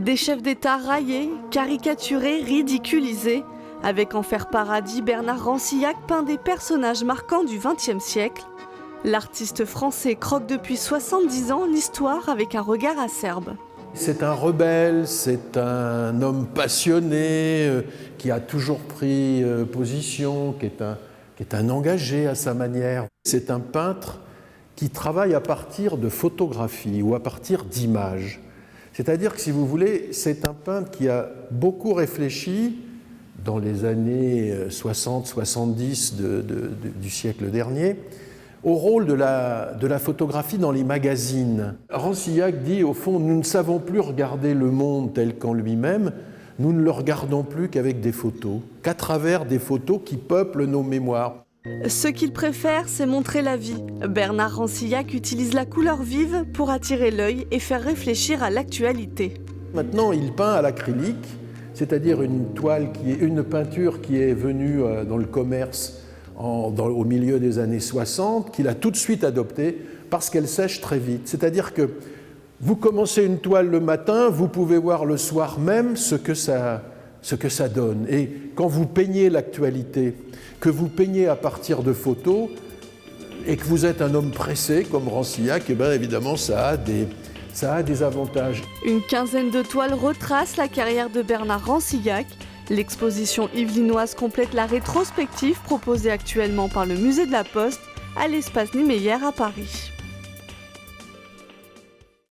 Des chefs d'État raillés, caricaturés, ridiculisés. Avec Enfer Paradis, Bernard Rancillac peint des personnages marquants du XXe siècle. L'artiste français croque depuis 70 ans l'histoire avec un regard acerbe. C'est un rebelle, c'est un homme passionné, qui a toujours pris position, qui est un engagé à sa manière. C'est un peintre qui travaille à partir de photographies ou à partir d'images. C'est-à-dire que, si vous voulez, c'est un peintre qui a beaucoup réfléchi dans les années 60-70 du siècle dernier au rôle de la photographie dans les magazines. Rancillac dit, au fond, nous ne savons plus regarder le monde tel qu'en lui-même, nous ne le regardons plus qu'avec des photos, qu'à travers des photos qui peuplent nos mémoires. Ce qu'il préfère, c'est montrer la vie. Bernard Rancillac utilise la couleur vive pour attirer l'œil et faire réfléchir à l'actualité. Maintenant, il peint à l'acrylique, c'est-à-dire une peinture qui est venue dans le commerce au milieu des années 60, qu'il a tout de suite adoptée parce qu'elle sèche très vite. C'est-à-dire que vous commencez une toile le matin, vous pouvez voir le soir même ce que ça donne. Et quand vous peignez l'actualité, que vous peignez à partir de photos, et que vous êtes un homme pressé comme Rancillac, eh bien évidemment ça a des avantages. Une quinzaine de toiles retrace la carrière de Bernard Rancillac. L'exposition yvelinoise complète la rétrospective proposée actuellement par le Musée de la Poste à l'espace Niemeyer à Paris.